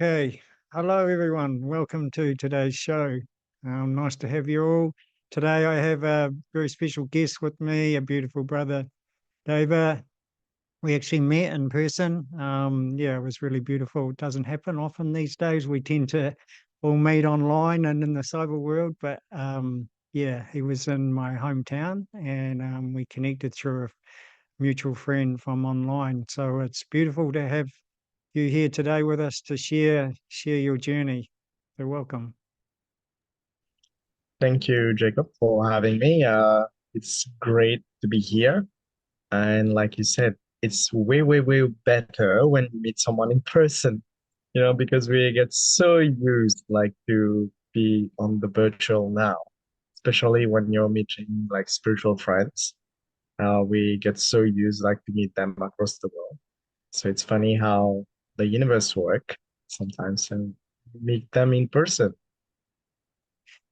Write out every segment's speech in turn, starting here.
Okay, hello everyone. Welcome to today's show. Nice to have you all. Today I have a very special guest with me, a beautiful brother, Deva. We actually met in person. Yeah, it was really beautiful. It doesn't happen often these days. We tend to all meet online and in the cyber world, but yeah, he was in my hometown and we connected through a mutual friend from online. So it's beautiful to have you here today with us to share your journey. So welcome. Thank you, Jacob, for having me. It's great to be here. And like you said, it's way, way, way better when you meet someone in person, because we get so used like to be on the virtual now, especially when you're meeting like spiritual friends. We get so used like to meet them across the world. So it's funny how the universe work sometimes and meet them in person.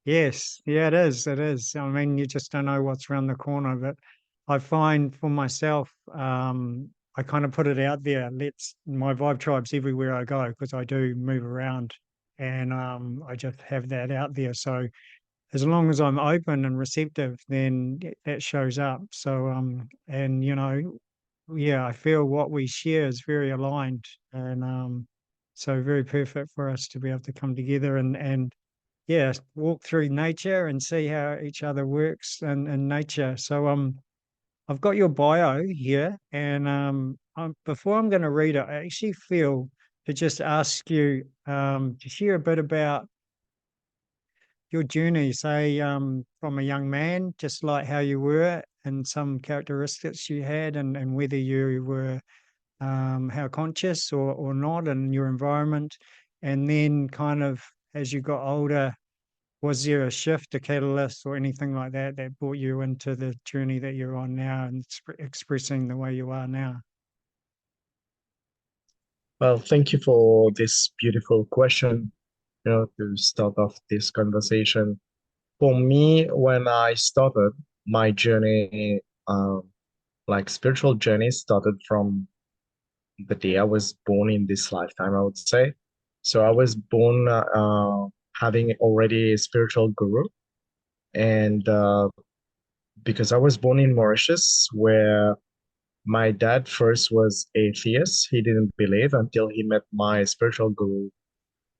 Yes, yeah, it is. It is. I mean, you just don't know what's around the corner. But I find for myself, I kind of put it out there. Let's my vibe tribes everywhere I go because I do move around, and I just have that out there. So as long as I'm open and receptive, then that shows up. So and yeah, I feel what we share is very aligned, and so very perfect for us to be able to come together and yeah, walk through nature and see how each other works in nature. So I've got your bio here, and before I'm going to read it, I actually feel to just ask you to share a bit about your journey, say from a young man, just like how you were and some characteristics you had, and whether you were how conscious or not in your environment, and then kind of as you got older, was there a shift, a catalyst, or anything like that that brought you into the journey that you're on now and expressing the way you are now? Well, thank you for this beautiful question, to start off this conversation. For me, when I started my journey, like spiritual journey started from the day I was born in this lifetime, I would say. So I was born having already a spiritual guru. And because I was born in Mauritius, where my dad first was atheist, he didn't believe until he met my spiritual guru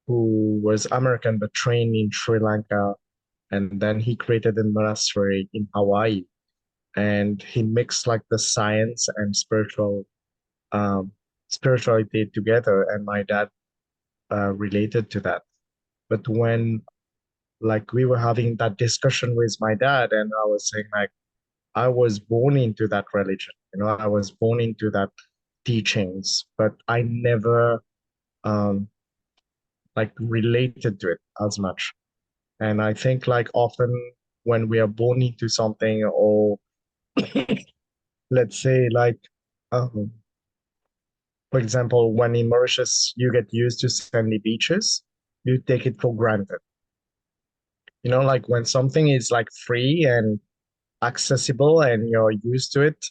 who was American but trained in Sri Lanka. And then he created a monastery in Hawaii. And he mixed like the science and um, spirituality together. And my dad related to that. But when like we were having that discussion with my dad, and I was saying like I was born into that religion, I was born into that teachings, but I never um, like related to it as much. And I think like often when we are born into something, or let's say like, um, for example, when in Mauritius you get used to sandy beaches, you take it for granted. Like when something is like free and accessible and you're used to it,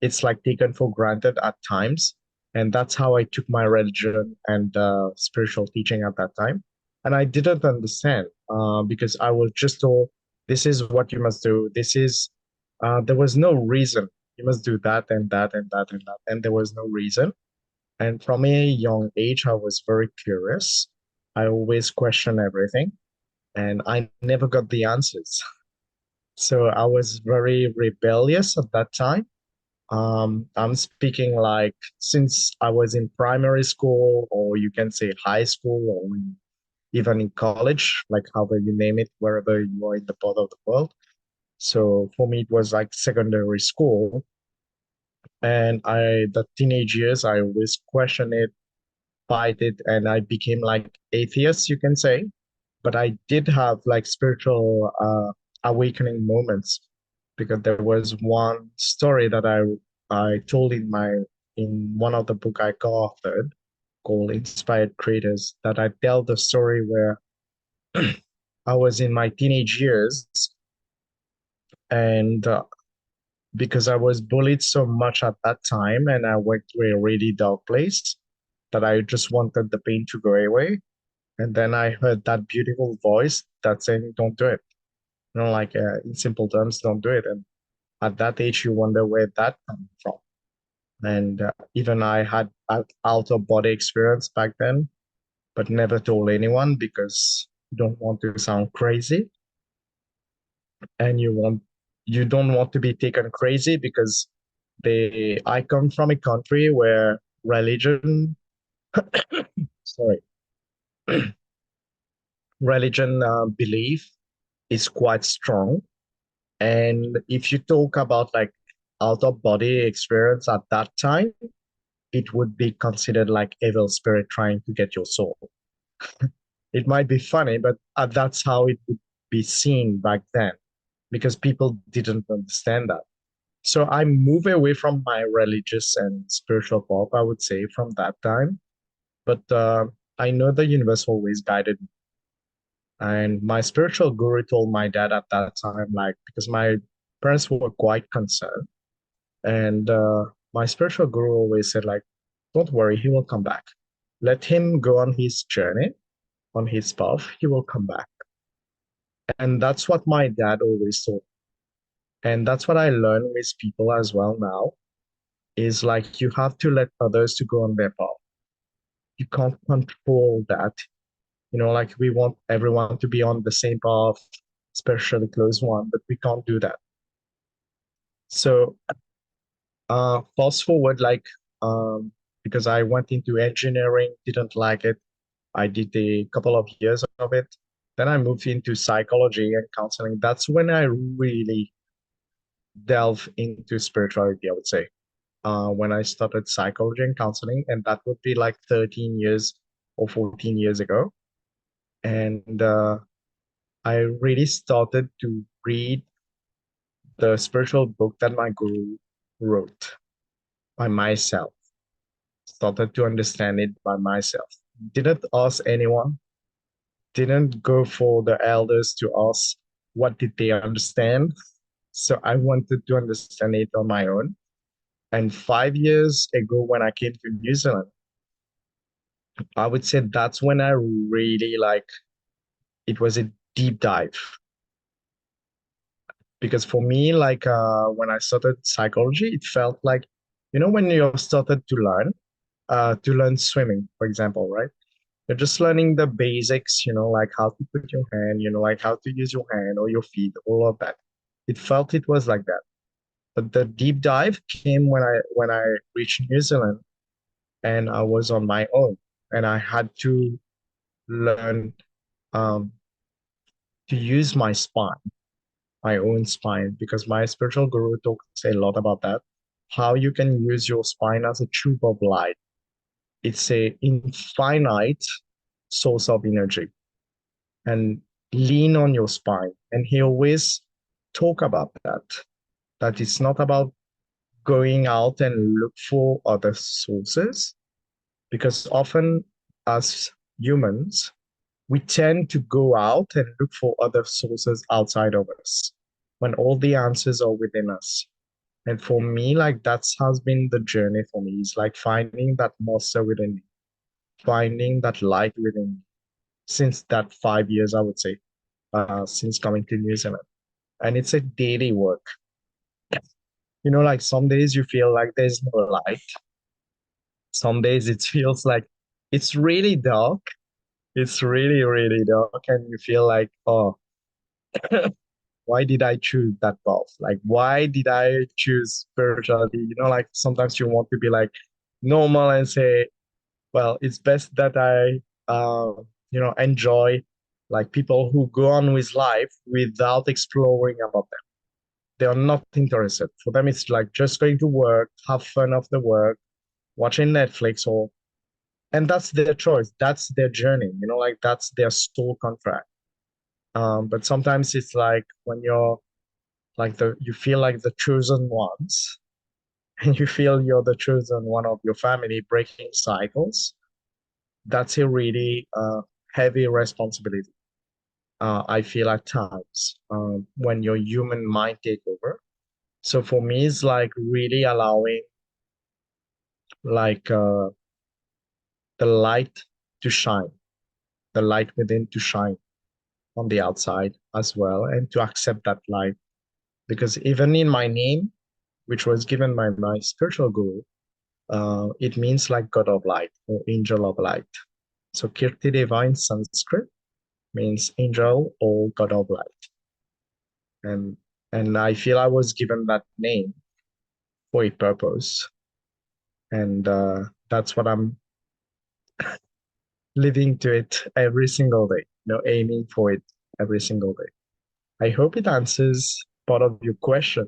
it's like taken for granted at times. And that's how I took my religion and spiritual teaching at that time. And I didn't understand because I was just told, this is what you must do. There was no reason. You must do that and that and that and that. And there was no reason. And from a young age, I was very curious. I always question everything and I never got the answers. So I was very rebellious at that time. I'm speaking like since I was in primary school, or you can say high school, or even in college, like however you name it, wherever you are in the part of the world. So for me, it was like secondary school. And the teenage years, I always questioned it, fight it, and I became like atheist, you can say. But I did have like spiritual awakening moments because there was one story that I told in one of the book I co-authored called Inspired Creators, that I tell the story where I was in my teenage years, and because I was bullied so much at that time and I went to a really dark place, that I just wanted the pain to go away. And then I heard that beautiful voice that saying, don't do it. Like in simple terms, don't do it. And at that age, you wonder where that comes from. And even I had an out of body experience back then, but never told anyone because you don't want to sound crazy, and you don't want to be taken crazy because I come from a country where religion, sorry, religion belief is quite strong. And if you talk about like out of body experience at that time, it would be considered like evil spirit trying to get your soul. It might be funny, but that's how it would be seen back then because people didn't understand that. So I move away from my religious and spiritual path, I would say, from that time. But I know the universe always guided me. And my spiritual guru told my dad at that time, like, because my parents were quite concerned. And my spiritual guru always said, like, don't worry, he will come back. Let him go on his journey, on his path, he will come back. And that's what my dad always told. And that's what I learn with people as well now, is like you have to let others to go on their path. You can't control that. Like we want everyone to be on the same path, especially close one, but we can't do that. So fast forward, like because I went into engineering, didn't like it. I did a couple of years of it. Then I moved into psychology and counseling. That's when I really delve into spirituality, I would say. When I started psychology and counseling, and that would be like 13 years or 14 years ago. And I really started to read the spiritual book that my guru wrote by myself, started to understand it by myself. Didn't ask anyone, didn't go for the elders to ask what did they understand. So I wanted to understand it on my own. And 5 years ago, when I came to New Zealand, I would say that's when I really like it was a deep dive. Because for me, like when I started psychology, it felt like, when you started to learn swimming, for example, right? You're just learning the basics, like how to put your hand, like how to use your hand or your feet, all of that. It was like that. But the deep dive came when I reached New Zealand and I was on my own and I had to learn um, to use my own spine, because my spiritual guru talks a lot about that. How you can use your spine as a tube of light. It's a infinite source of energy, and lean on your spine. And he always talk about that it's not about going out and look for other sources, because often as humans, we tend to go out and look for other sources outside of us when all the answers are within us. And for me, like that's has been the journey for me. It's like finding that monster within me, finding that light within me since that 5 years, I would say, since coming to New Zealand. And it's a daily work. Like some days you feel like there's no light. Some days it feels like it's really dark. It's really, really dark. And you feel like, oh, why did I choose that path? Like, why did I choose spirituality? Like sometimes you want to be like normal and say, well, it's best that I, enjoy like people who go on with life without exploring about them. They are not interested. For them, it's like just going to work, have fun of the work, watching Netflix, and that's their choice. That's their journey. Like that's their soul contract. But sometimes it's like when you're like you feel like the chosen ones, and you feel you're the chosen one of your family breaking cycles. That's a really heavy responsibility. I feel at times when your human mind take over. So for me, it's like really allowing like the light to shine, the light within to shine on the outside as well, and to accept that light. Because even in my name, which was given by my spiritual guru, it means like God of light or angel of light. So Kirtideva in Sanskrit means angel or God of light. And and I feel I was given that name for a purpose. And that's what I'm living to it every single day, aiming for it every single day. I hope it answers part of your question.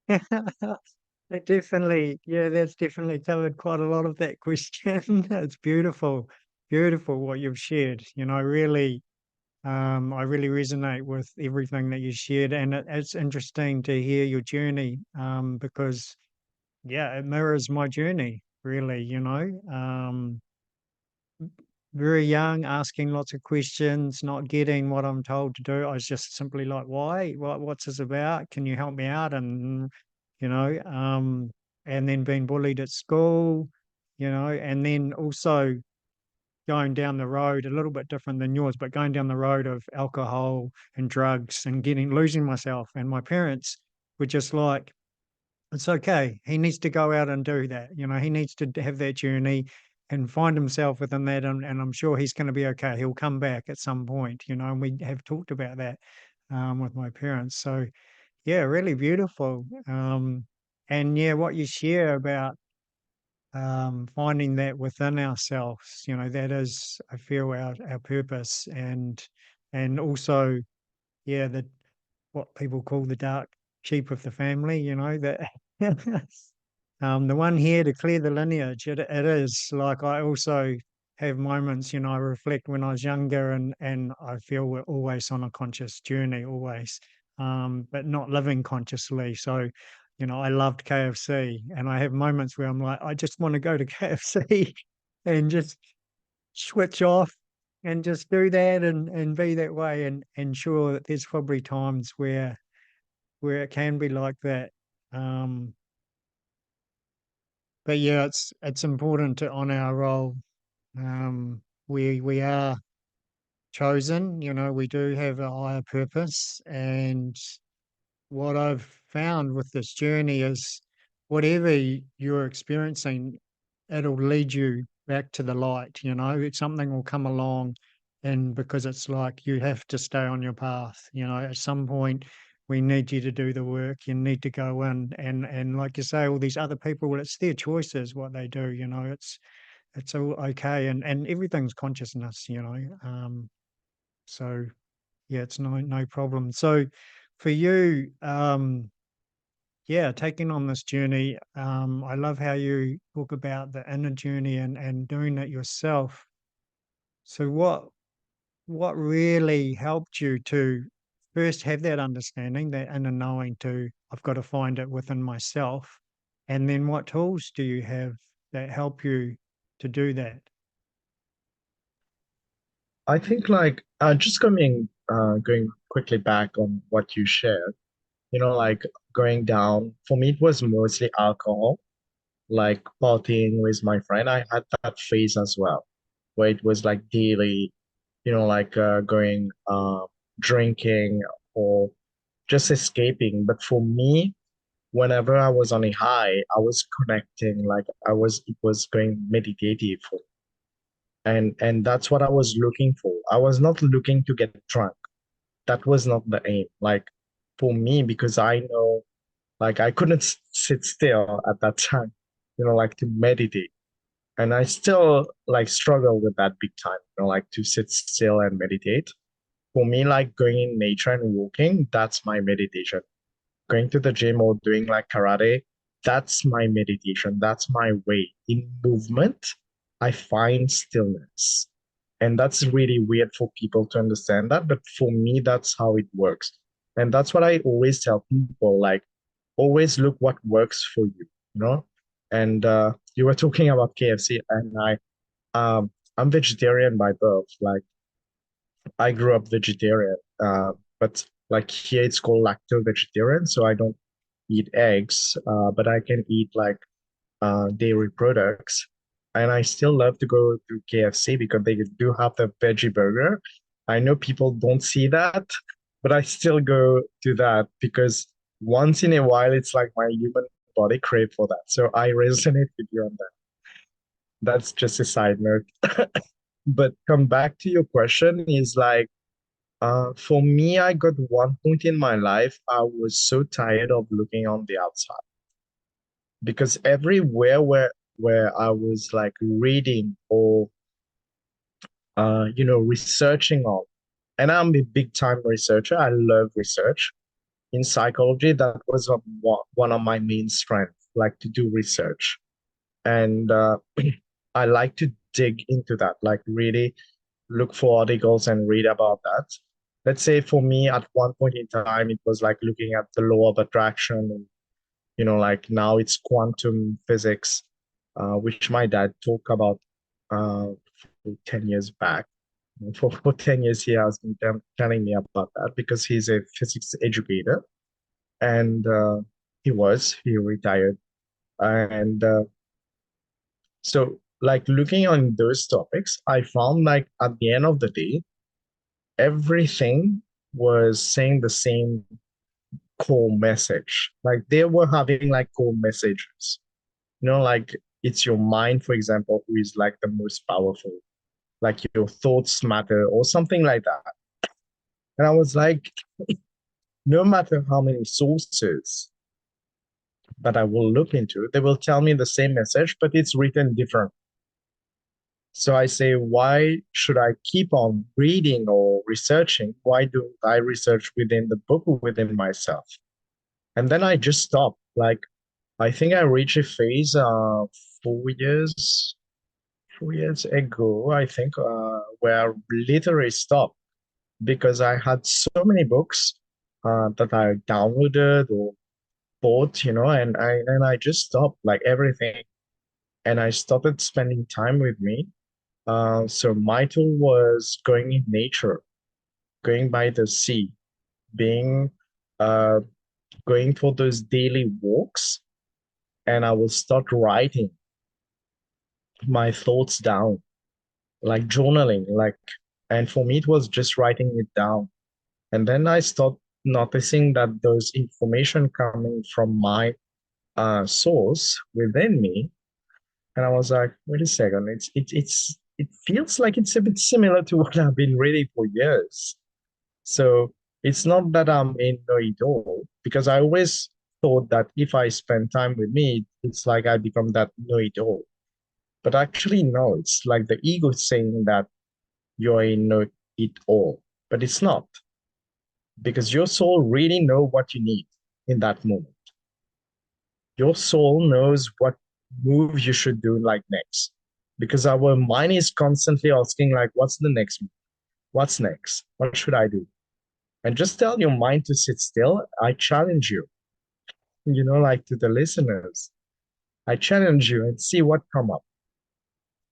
That definitely, yeah, that's definitely covered quite a lot of that question. It's beautiful, beautiful what you've shared. Really, I really resonate with everything that you shared, and it's interesting to hear your journey, because yeah, it mirrors my journey, really. Very young, asking lots of questions, not getting what I'm told to do. I was just simply like, why? What's this about? Can you help me out? You know, um, and then being bullied at school, and then also going down the road, a little bit different than yours, but going down the road of alcohol and drugs and losing myself. And my parents were just like, it's okay. He needs to go out and do that. He needs to have that journey and find himself within that. And I'm sure he's going to be okay. He'll come back at some point, and we have talked about that with my parents. So, yeah, really beautiful. And yeah, what you share about finding that within ourselves, that is, I feel, our purpose. And also, yeah, what people call the dark sheep of the family, that the one here to clear the lineage. It is like I also have moments, I reflect when I was younger, and I feel we're always on a conscious journey, always, but not living consciously. So, I loved KFC, and I have moments where I'm like, I just want to go to KFC and just switch off and just do that and be that way. And sure that there's probably times where it can be like that. Um, but yeah, it's important to honor our role. We are chosen, we do have a higher purpose. And what I've found with this journey is whatever you're experiencing, it'll lead you back to the light. Something will come along, and because it's like you have to stay on your path. At some point we need you to do the work. You need to go in, and like you say, all these other people, well, it's their choices what they do. It's all okay, and everything's consciousness. So yeah, it's no problem. So for you, yeah, taking on this journey, I love how you talk about the inner journey and doing it yourself. So what really helped you to first have that understanding, that inner knowing to, I've got to find it within myself, and then what tools do you have that help you to do that? I think just going quickly back on what you shared, like going down, for me it was mostly alcohol, like partying with my friend. I had that phase as well, where it was like daily, like going drinking or just escaping. But for me, whenever I was on a high, I was connecting, like it was going meditative for me. And that's what I was looking for. I was not looking to get drunk. That was not the aim. Like for me, because I know like I couldn't sit still at that time, like to meditate. And I still like struggle with that big time, like to sit still and meditate. For me, like going in nature and walking, that's my meditation. Going to the gym or doing like karate, that's my meditation. That's my way. In movement, I find stillness. And that's really weird for people to understand that. But for me, that's how it works. And that's what I always tell people, like, always look what works for you, you know? And you were talking about KFC, and I'm vegetarian by birth. Like, I grew up vegetarian, but like here it's called lacto vegetarian, so I don't eat eggs, but I can eat like dairy products. And I still love to go to KFC because they do have the veggie burger. I know people don't see that, but I still go to that because once in a while, it's like my human body crave for that. So I resonate with you on that. That's just a side note. But come back to your question is like, for me, I got one point in my life, I was so tired of looking on the outside because everywhere where I was like reading or researching on, and I'm a big time researcher. I love research. In psychology, that was one of my main strengths, like to do research. And I like to dig into that, like really look for articles and read about that. Let's say for me, at one point in time, it was like looking at the law of attraction, and like now it's quantum physics, which my dad talked about uh, 10 years back. For 10 years, he has been telling me about that because he's a physics educator, and he retired. And so, like looking on those topics, I found like at the end of the day, everything was saying the same core message. Like they were having like core messages, like it's your mind, for example, who is like the most powerful, like your thoughts matter or something like that. And I was like, no matter how many sources that I will look into, they will tell me the same message, but it's written different. So I say, why should I keep on reading or researching? Why don't I research within the book or within myself? And then I just stopped. Like, I think I reached a phase 4 years, 4 years ago, I think, where I literally stopped because I had so many books that I downloaded or bought, and I just stopped like everything, and I started spending time with me. So my tool was going in nature, going by the sea, being uh, going for those daily walks, and I will start writing my thoughts down, like journaling, like, and for me it was just writing it down. And then I start noticing that those information coming from my source within me. And I was like, wait a second, it feels like it's a bit similar to what I've been reading for years. So it's not that I'm in know-it-all, because I always thought that if I spend time with me, it's like I become that know-it-all. But actually, no, it's like the ego saying that you're in know-it-all, but it's not, because your soul really know what you need in that moment. Your soul knows what move you should do like next, because our mind is constantly asking like, what's the next move? What's next? What should I do? And just tell your mind to sit still. I challenge you, like to the listeners, I challenge you and see what come up.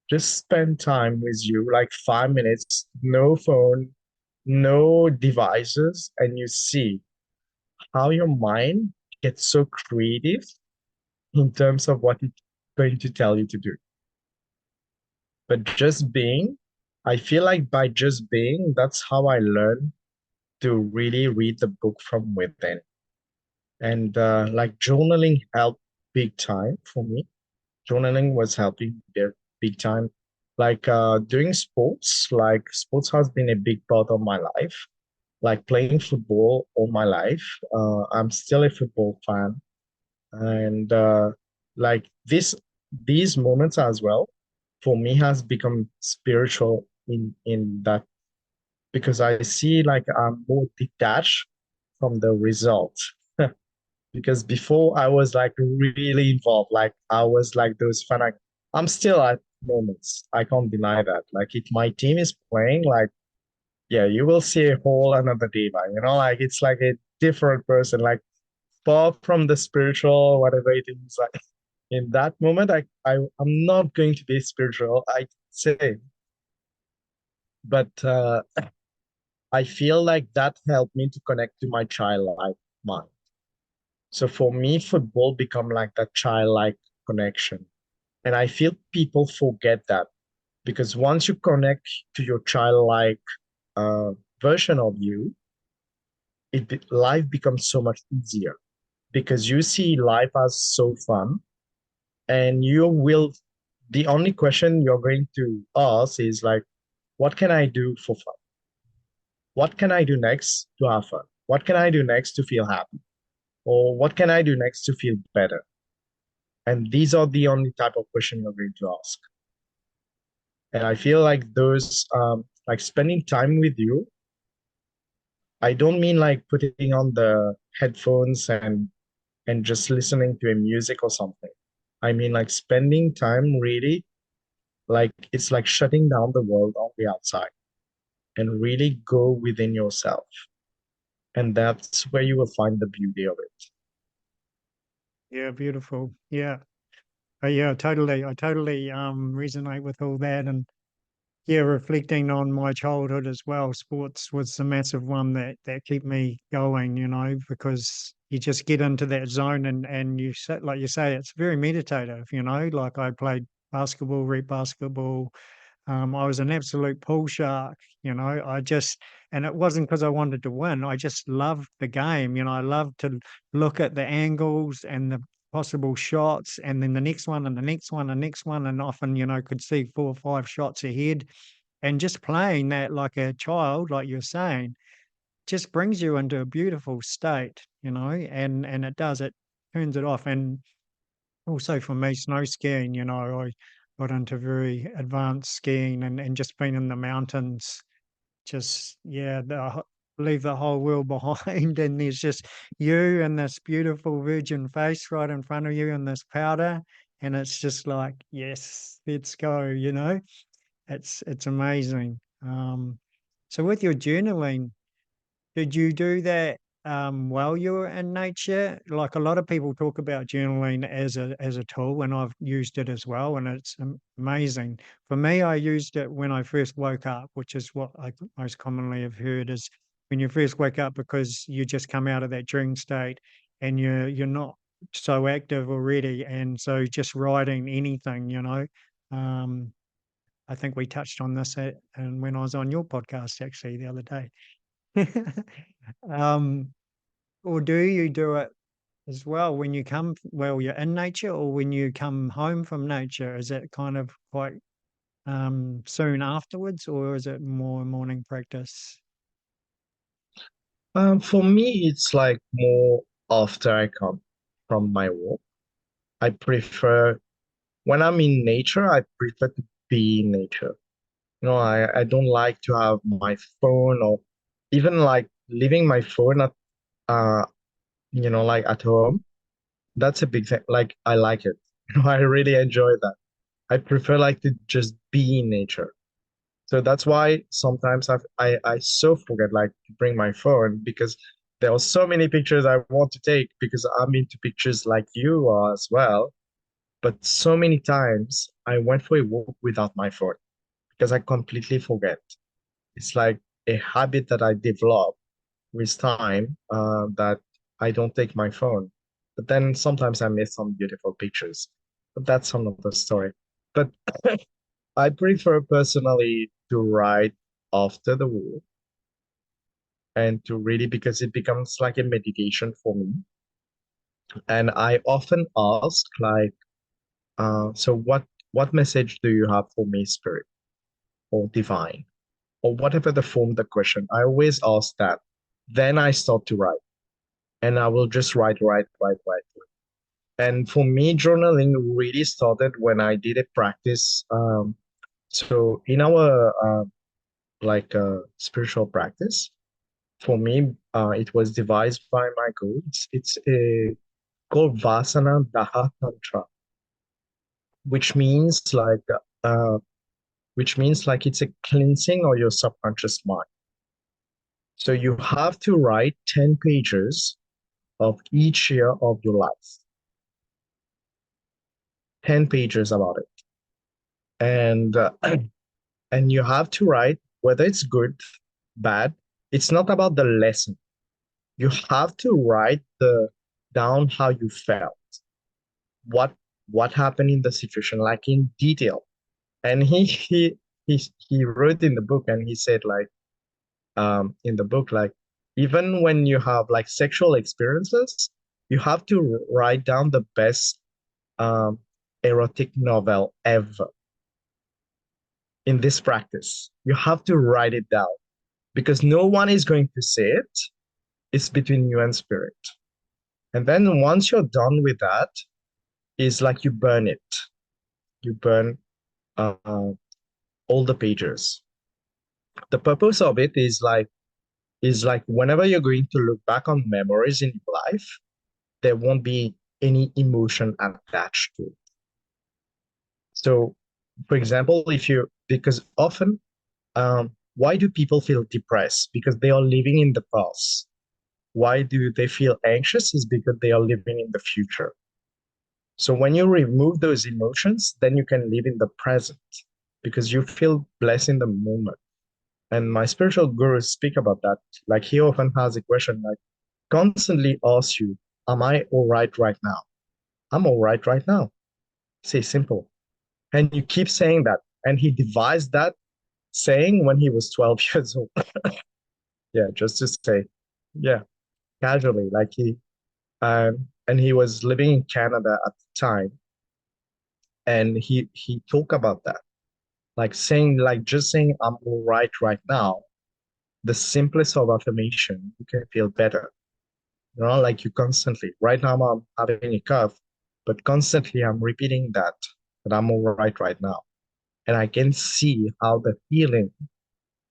Just spend time with you, like 5 minutes, no phone, no devices, and you see how your mind gets so creative in terms of what it's going to tell you to do. But just being, I feel like by just being, that's how I learn to really read the book from within. And like journaling helped big time for me. Journaling was helping there big time. Like doing sports, like sports has been a big part of my life. Like playing football all my life. I'm still a football fan. And like these moments as well, for me has become spiritual in that, because I see like I'm more detached from the result. Because before I was like really involved, like I was like those fanatic. I'm still at moments. I can't deny that. Like if my team is playing, like yeah, you will see a whole another Deva. Like it's like a different person, like far from the spiritual, whatever it is. Like in that moment, I'm not going to be spiritual, I say, but I feel like that helped me to connect to my childlike mind. So for me, football become like that childlike connection. And I feel people forget that because once you connect to your childlike uh, version of you, life becomes so much easier because you see life as so fun, and you will, the only question you're going to ask is like, what can I do for fun? What can I do next to have fun? What can I do next to feel happy? Or what can I do next to feel better? And these are the only type of question you're going to ask. And I feel like those, like spending time with you, I don't mean like putting on the headphones and just listening to a music or something. I mean like spending time really, like it's like shutting down the world on the outside and really go within yourself. And that's where you will find the beauty of it. Yeah, beautiful. Yeah. Yeah, totally. I totally resonate with all that. And yeah, reflecting on my childhood as well, sports was the massive one that kept me going, because you just get into that zone and you say, like you say, it's very meditative, like I played basketball, rep basketball. I was an absolute pool shark, and it wasn't because I wanted to win. I just loved the game. I loved to look at the angles and the possible shots, and then the next one, and the next one, and the next one, and often, could see 4 or 5 shots ahead. And just playing that like a child, like you're saying, just brings you into a beautiful state, and it turns it off. And also for me, snow skiing, I got into very advanced skiing and just being in the mountains, just, yeah, leave the whole world behind. And there's just you and this beautiful virgin face right in front of you and this powder. And it's just like, yes, let's go, it's amazing. So with your journaling, did you do that while you were in nature? Like a lot of people talk about journaling as a tool, and I've used it as well, and it's amazing. For me, I used it when I first woke up, which is what I most commonly have heard is when you first wake up because you just come out of that dream state and you're not so active already, and so just writing anything, Um, I think we touched on this and when I was on your podcast actually the other day. Um, or do you do it as well when you well, you're in nature or when you come home from nature? Is it kind of quite soon afterwards, or is it more morning practice? For me, it's like more after I come from my walk. I prefer, when I'm in nature, I prefer to be in nature. I don't like to have my phone or even like leaving my phone at, uh, like at home. That's a big thing. Like, I like it. I really enjoy that. I prefer like to just be in nature. So that's why sometimes I so forget like to bring my phone because there are so many pictures I want to take because I'm into pictures like you are as well. But so many times I went for a walk without my phone because I completely forget. It's like a habit that I developed with time, that I don't take my phone. But then sometimes I miss some beautiful pictures. But that's another story. But I prefer personally to write after the war and to really because it becomes like a meditation for me. And I often ask like, so what message do you have for me, spirit or divine or whatever the form the question? I always ask that. Then I start to write and I will just write. And for me, journaling really started when I did a practice. So in our spiritual practice, for me, it was devised by my guru. It's called Vasana Daha Tantra, which means like uh, which means like it's a cleansing of your subconscious mind. So you have to write 10 pages of each year of your life, 10 pages about it. And and you have to write whether it's good, bad. It's not about the lesson. You have to write the down how you felt, what what happened in the situation, like in detail. And he wrote in the book, and he said like in the book, like even when you have like sexual experiences, you have to write down the best um, erotic novel ever in this practice. You have to write it down because no one is going to say it. It's between you and spirit. And then once you're done with that, it's like you burn it. You burn uh, all the pages. The purpose of it is like whenever you're going to look back on memories in your life, there won't be any emotion attached to it. So, for example, if you because often why do people feel depressed? Because they are living in the past. Why do they feel anxious? Is because they are living in the future. So when you remove those emotions, then you can live in the present because you feel blessed in the moment. And my spiritual gurus speak about that. Like he often has a question like constantly asks you, am I all right now? I'm all right now. Say simple. And you keep saying that. And he devised that saying when he was 12 years old. Yeah, just to say, yeah, casually. Like and he was living in Canada at the time. And he talked about that. Like saying, like just saying, I'm all right now. The simplest of affirmation, you can feel better. You know, like you constantly, right now I'm having a cough, but constantly I'm repeating that I'm all right now. And I can see how the healing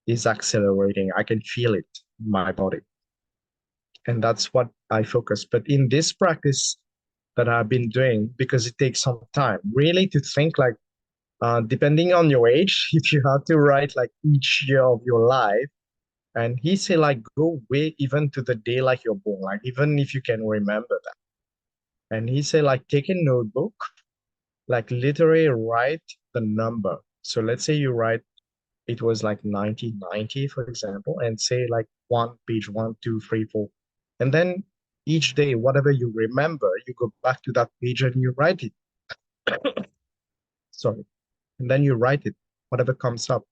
is accelerating. I can feel it in my body. And that's what I focus. But in this practice that I've been doing, because it takes some time, really to think like, depending on your age, if you have to write like each year of your life, and he say like go way even to the day like you're born, like even if you can remember that. And he say like take a notebook, like literally write the number. So let's say you write it was like 1990, for example, and say like page one, two, three, four. And then each day, whatever you remember, you go back to that page and you write it. Sorry. And then you write it, whatever comes up.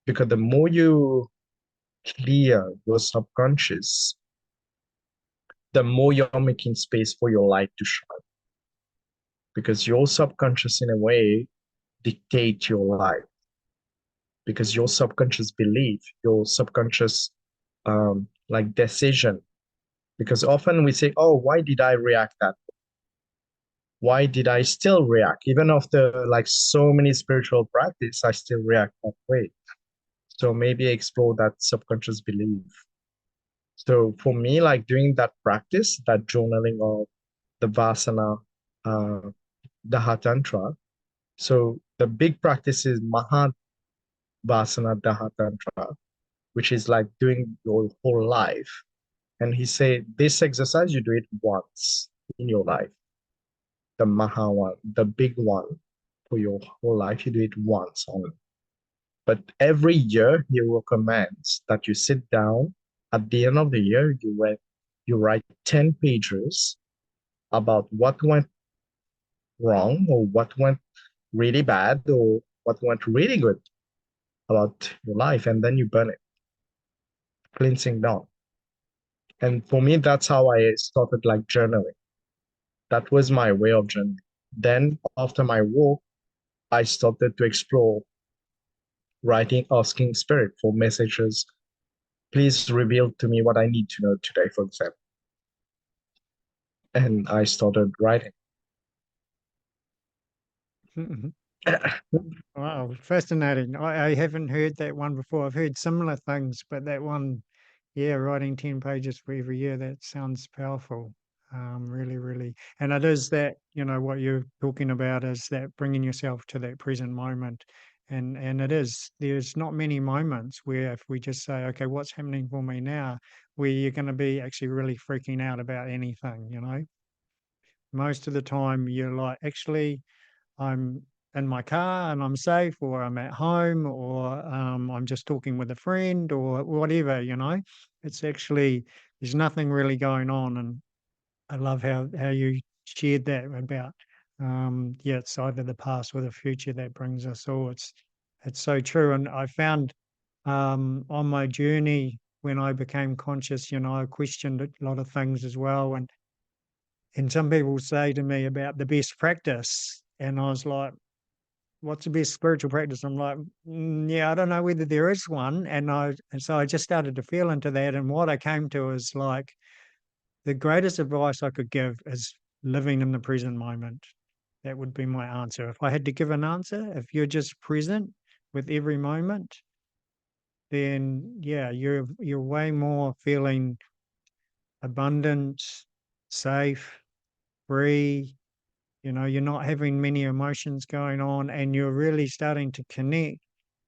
Because the more you clear your subconscious, the more you're making space for your light to shine. Because your subconscious, in a way, dictates your life. Because your subconscious belief, your subconscious like decision. Because often we say, oh, why did I react that way? Why did I still react? Even after like so many spiritual practice, I still react that way. So maybe explore that subconscious belief. So for me, like doing that practice, that journaling of the Vasana, uh, Daha Tantra. So the big practice is Mahavasana Daha Tantra, which is like doing your whole life. And he said, this exercise, you do it once in your life. The Maha one, the big one for your whole life, you do it once only. But every year, he recommends that you sit down at the end of the year, you write 10 pages about what went wrong or what went really bad or what went really good about your life, and then you burn it, cleansing down. And for me, that's how I started like journaling. That was my way of journaling. Then after my walk, I started to explore writing, asking spirit for messages. Please reveal to me what I need to know today, for example. And I started writing. Wow, fascinating. I haven't heard that one before. I've heard similar things, but that one, yeah, writing 10 pages for every year, that sounds powerful. Really, really. And it is that, what you're talking about is that bringing yourself to that present moment. And it is, there's not many moments where if we just say, okay, what's happening for me now, where you're going to be actually really freaking out about anything. Most of the time you're like, actually, I'm in my car and I'm safe, or I'm at home, or I'm just talking with a friend, or whatever. It's actually, there's nothing really going on. And I love how you shared that about Yeah, it's either the past or the future that brings us all. It's so true. And I found on my journey when I became conscious, I questioned a lot of things as well. And some people say to me about the best practice, and I was like, "What's the best spiritual practice?" I'm like, "Yeah, I don't know whether there is one." And so I just started to feel into that, and what I came to is like the greatest advice I could give is living in the present moment. That would be my answer. If I had to give an answer, if you're just present with every moment, then yeah, you're way more feeling abundant, safe, free. You're not having many emotions going on, and you're really starting to connect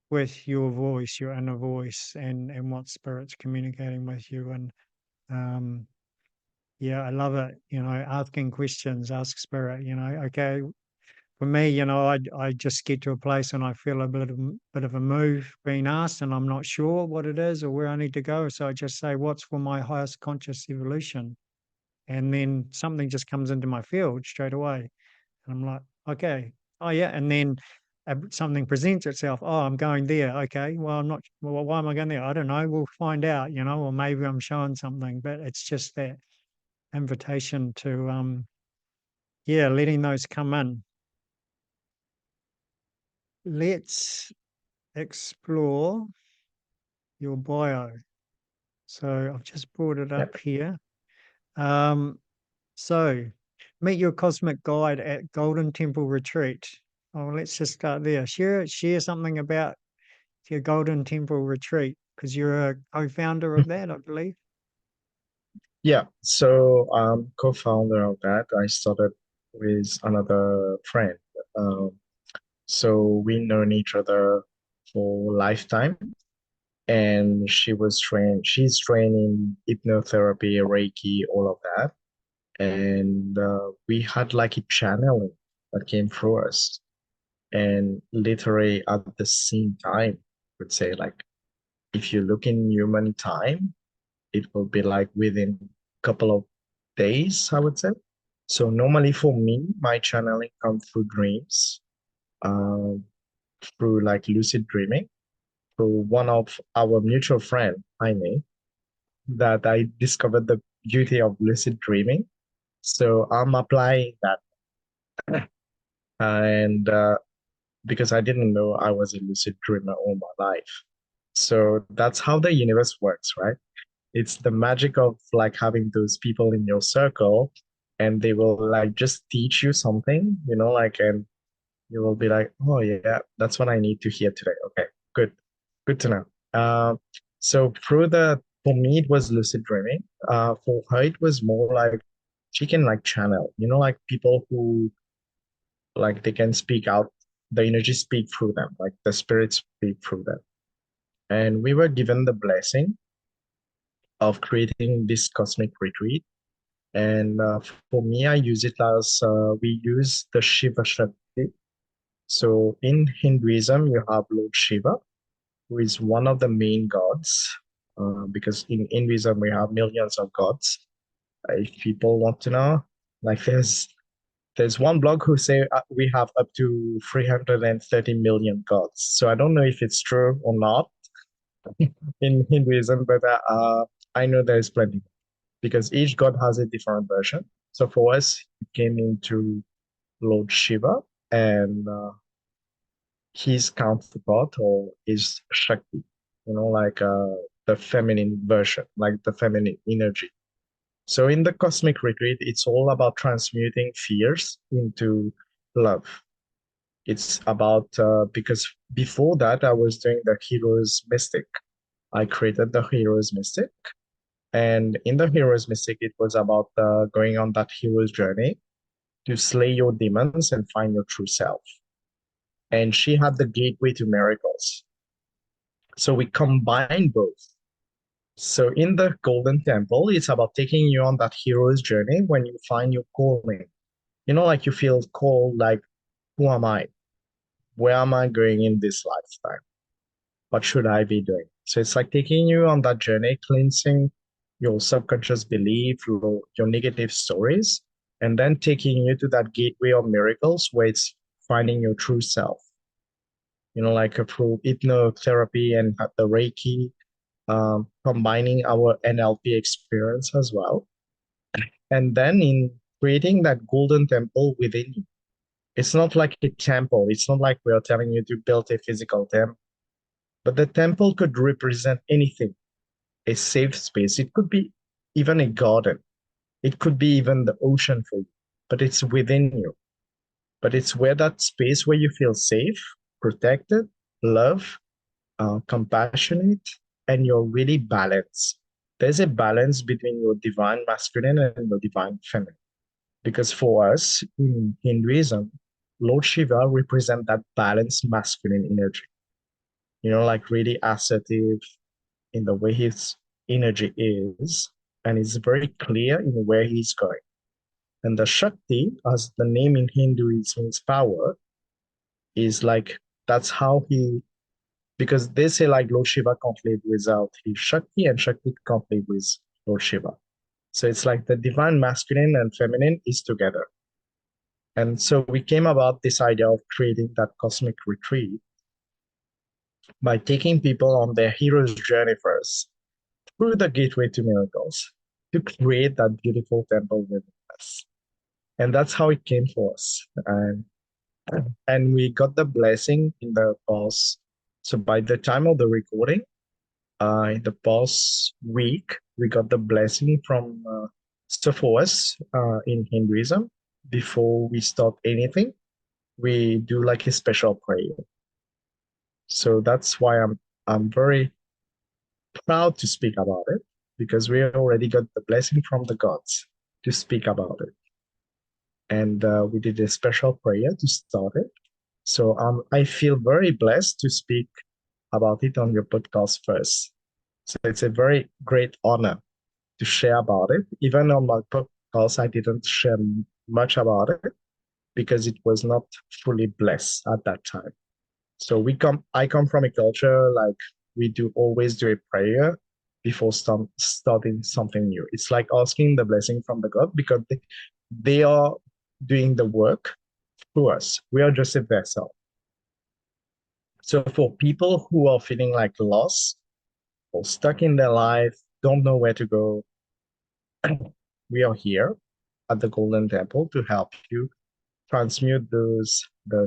with your voice, your inner voice, and what spirit's communicating with you. And um, yeah, I love it. Asking questions, ask spirit. Okay, for me, I just get to a place and I feel a bit of a move being asked, and I'm not sure what it is or where I need to go. So I just say, "What's for my highest conscious evolution?" And then something just comes into my field straight away, and I'm like, "Okay, oh yeah," and then something presents itself. Oh, I'm going there. Okay, well, I'm not. Well, why am I going there? I don't know. We'll find out. Or maybe I'm showing something, but it's just that invitation to, yeah, letting those come in. Let's explore your bio. So I've just brought it Yeah. up here. Um, so meet your cosmic guide at Golden Temple Retreat. Oh, let's just start there. Share something about your Golden Temple Retreat because you're a co-founder of that, I believe. Yeah. So co-founder of that. I started with another friend. Um, so we known each other for lifetime. And she's trained in hypnotherapy, Reiki, all of that. And we had like a channeling that came through us. And literally at the same time, I would say like if you look in human time, it will be like within a couple of days, I would say. So normally for me, my channeling comes through dreams, um, through like lucid dreaming, through one of our mutual friend, Jaime, that I discovered the beauty of lucid dreaming. So I'm applying that, and because I didn't know I was a lucid dreamer all my life. So that's how the universe works, right? It's the magic of like having those people in your circle, and they will like just teach you something, like, and you will be like, oh yeah, that's what I need to hear today. Okay, good, good to know. So for me, it was lucid dreaming. For her, it was more like she can like channel, like people who like they can speak out, the energy speak through them, like the spirits speak through them. And we were given the blessing of creating this cosmic retreat. And for me, I use it as we use the Shiva Shakti. So in Hinduism, you have Lord Shiva, who is one of the main gods, because in Hinduism we have millions of gods. If people want to know, like there's one blog who say we have up to 330 million gods. So I don't know if it's true or not in Hinduism, but I know there's plenty because each god has a different version. So for us, it came into Lord Shiva and his counterpart or his Shakti, like the feminine version, like the feminine energy. So in the cosmic retreat, it's all about transmuting fears into love. It's about, because before that, I was doing the hero's mystic. I created the hero's mystic. And in the hero's mystic, it was about going on that hero's journey to slay your demons and find your true self. And she had the gateway to miracles. So we combine both. So in the Golden Temple, it's about taking you on that hero's journey when you find your calling. Like you feel called, like, who am I? Where am I going in this lifetime? What should I be doing? So it's like taking you on that journey, cleansing your subconscious belief, your negative stories, and then taking you to that gateway of miracles where it's finding your true self, like through hypnotherapy and the Reiki, combining our NLP experience as well. And then in creating that golden temple within you. It's not like a temple. It's not like we are telling you to build a physical temple, but the temple could represent anything, a safe space. It could be even a garden. It could be even the ocean for you, but it's within you. But it's where that space where you feel safe, protected, loved, compassionate, and you're really balanced. There's a balance between your divine masculine and your divine feminine. Because for us in Hinduism, Lord Shiva represents that balanced masculine energy, like really assertive in the way his energy is, and it's very clear in where he's going. And the Shakti, as the name in Hinduism means power, is like that's how he, because they say like Lord Shiva can't live without his Shakti, and Shakti can't live with Lord Shiva. So it's like the divine masculine and feminine is together. And so we came about this idea of creating that cosmic retreat by taking people on their hero's journey first through the gateway to miracles to create that beautiful temple within us. And that's how it came for us. And we got the blessing in the past. So by the time of the recording, in the past week, we got the blessing from so for us in Hinduism, before we start anything, we do like a special prayer. So that's why I'm very proud to speak about it, because we already got the blessing from the gods to speak about it. And we did a special prayer to start it. So I feel very blessed to speak about it on your podcast first. So it's a very great honor to share about it. Even on my podcast, I didn't share much about it because it was not fully blessed at that time. So I come from a culture like we do always do a prayer before starting something new. It's like asking the blessing from the God, because they are doing the work through us. We are just a vessel. So for people who are feeling like lost or stuck in their life, don't know where to go, we are here at the Golden Temple to help you transmute the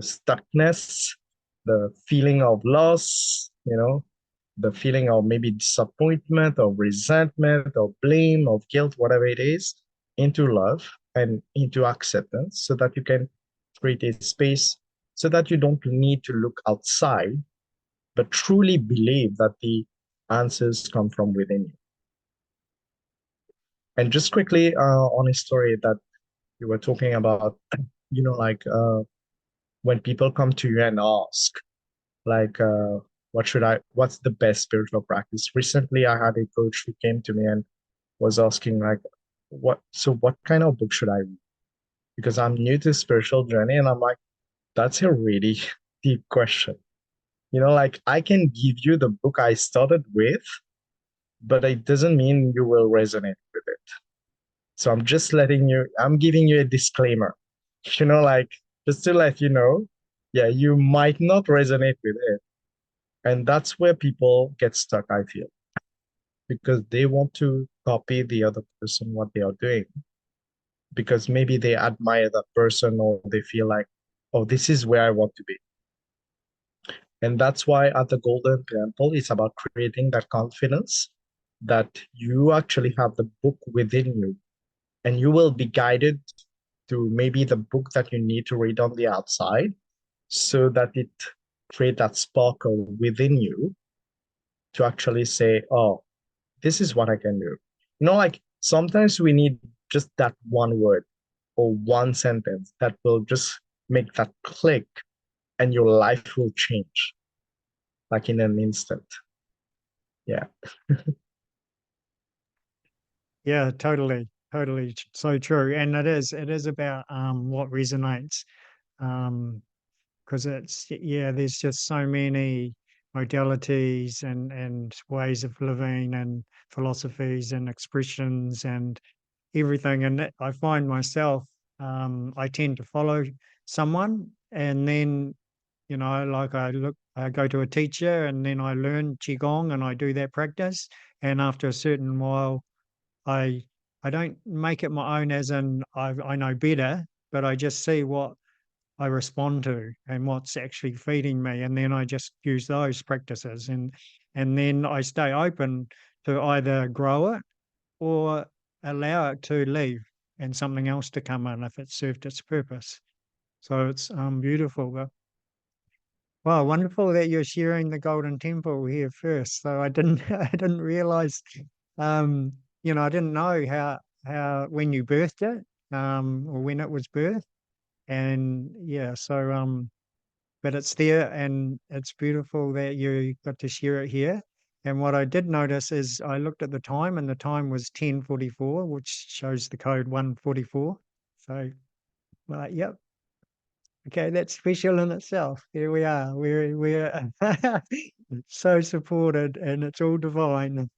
stuckness, the feeling of loss, the feeling of maybe disappointment or resentment or blame or guilt, whatever it is, into love and into acceptance, so that you can create a space so that you don't need to look outside, but truly believe that the answers come from within you. And just quickly on a story that you were talking about, like when people come to you and ask, like, what's the best spiritual practice? Recently, I had a coach who came to me and was asking, like, what kind of book should I read? Because I'm new to spiritual journey, and I'm like, that's a really deep question. Like I can give you the book I started with, but it doesn't mean you will resonate with it. So I'm giving you a disclaimer, like just to let you know, yeah, you might not resonate with it. And that's where people get stuck, I feel, because they want to copy the other person, what they are doing, because maybe they admire that person or they feel like, oh, this is where I want to be. And that's why at the Golden Temple, it's about creating that confidence that you actually have the book within you, and you will be guided to maybe the book that you need to read on the outside, so that it create that sparkle within you to actually say, oh, this is what I can do. Like sometimes we need just that one word or one sentence that will just make that click, and your life will change like in an instant. Yeah. Yeah, totally, so true. And it is about what resonates, because there's just so many modalities and ways of living and philosophies and expressions and everything. And I find myself I tend to follow someone, and then, like I go to a teacher, and then I learn qigong, and I do that practice. And after a certain while, I I don't make it my own, as in I know better, but I just see what I respond to and what's actually feeding me, and then I just use those practices, and then I stay open to either grow it or allow it to leave and something else to come in if it served its purpose. So it's beautiful. But wow, wonderful that you're sharing the Golden Temple here first. So I didn't I didn't realize, um, I didn't know how when you birthed it, or when it was birthed. And yeah, so but it's there, and it's beautiful that you got to share it here. And what I did notice is I looked at the time, and the time was 10:44, which shows the code 144. So, yep. Okay, that's special in itself. Here we are. We're so supported, and it's all divine.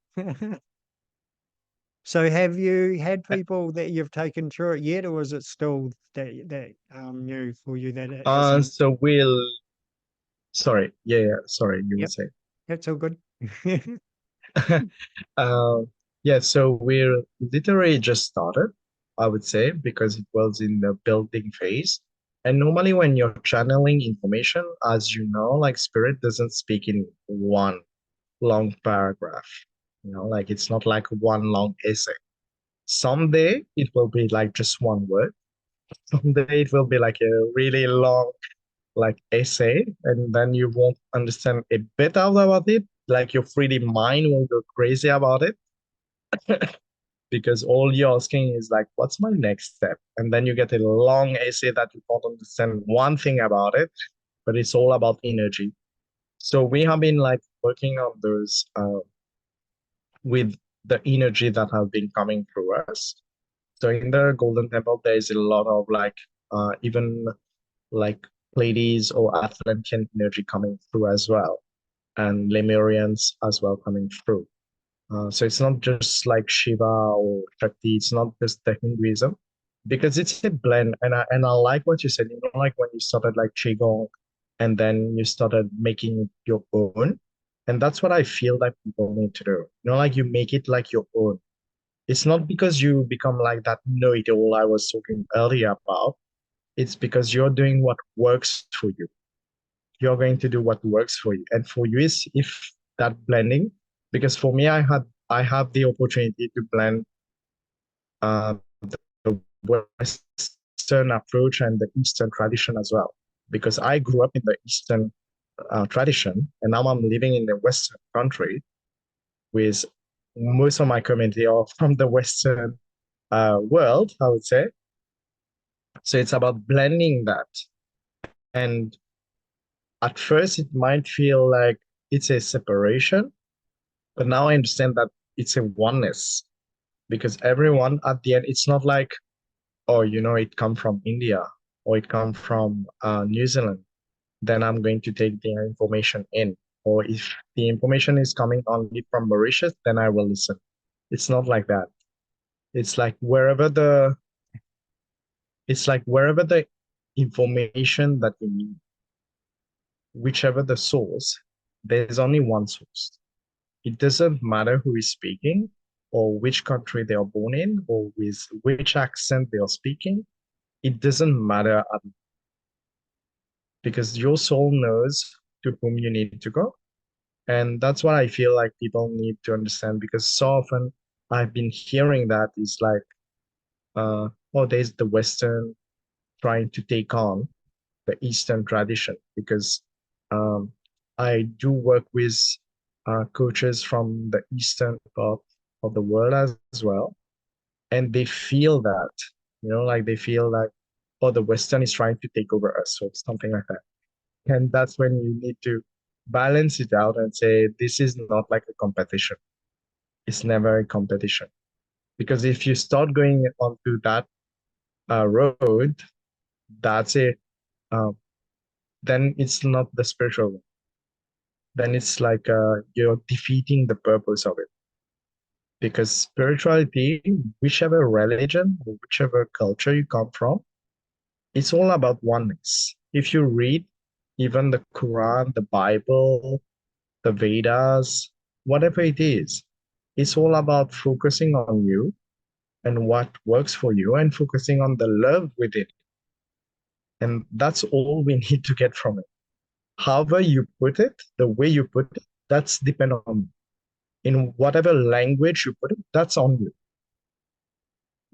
So, have you had people that you've taken through it yet, or is it still that new for you that it hasn't? So sorry, yeah, sorry, you were Yep, saying. that's all good. Uh, yeah, so we're literally just started, I would say, because it was in the building phase. And normally when you're channeling information, as you know, like spirit doesn't speak in one long paragraph. Like it's not like one long essay. Someday it will be like just one word. Someday it will be like a really long like essay, and then you won't understand a bit out about it. Like your 3D mind will go crazy about it because all you're asking is like, what's my next step? And then you get a long essay that you don't understand one thing about it, but it's all about energy. So we have been like working on those with the energy that have been coming through us. So in the Golden Temple, there is a lot of like even like Pleiades or Atlantean energy coming through as well, and Lemurians as well coming through. So it's not just like Shiva or Shakti, it's not just the Hinduism, because it's a blend. And I like what you said, like when you started like Qigong and then you started making it your own. And that's what I feel that people need to do. Like you make it like your own. It's not because you become like that know-it-all I was talking earlier about. It's because you're doing what works for you. You're going to do what works for you. And for you is if that blending, because for me, I have the opportunity to blend the Western approach and the Eastern tradition as well. Because I grew up in the Eastern tradition, and now I'm living in a Western country with most of my community are from the Western world, I would say. So it's about blending that. And at first, it might feel like it's a separation, but now I understand that it's a oneness because everyone at the end, it's not like, oh, it come from India or it come from New Zealand, then I'm going to take the information in. Or if the information is coming only from Mauritius, then I will listen. It's not like that. It's like wherever the information that you need, whichever the source, there's only one source. It doesn't matter who is speaking or which country they are born in or with which accent they are speaking. It doesn't matter because your soul knows to whom you need to go. And that's what I feel like people need to understand because so often I've been hearing that is like, oh, there's the Western trying to take on the Eastern tradition because um, I do work with coaches from the Eastern part of the world as well. And they feel that, like they feel like, oh, the Western is trying to take over us or something like that. And that's when you need to balance it out and say, this is not like a competition. It's never a competition. Because if you start going onto that road, that's it. Um, then it's not the spiritual one. Then it's like you're defeating the purpose of it. Because spirituality, whichever religion or whichever culture you come from, It's all about oneness. If you read even the Quran, the Bible, the Vedas, whatever it is, it's all about focusing on you and what works for you and focusing on the love within. And that's all we need to get from it. However you put it, the way you put it, that's dependent on you. In whatever language you put it, that's on you.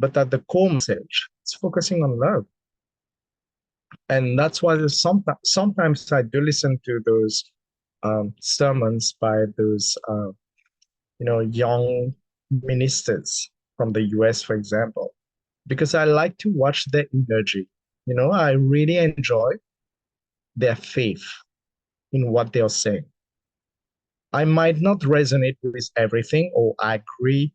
But at the core message, it's focusing on love. And that's why sometimes I do listen to those sermons by those young ministers from the US, for example, because I like to watch their energy. I really enjoy their faith in what they are saying. I might not resonate with everything or agree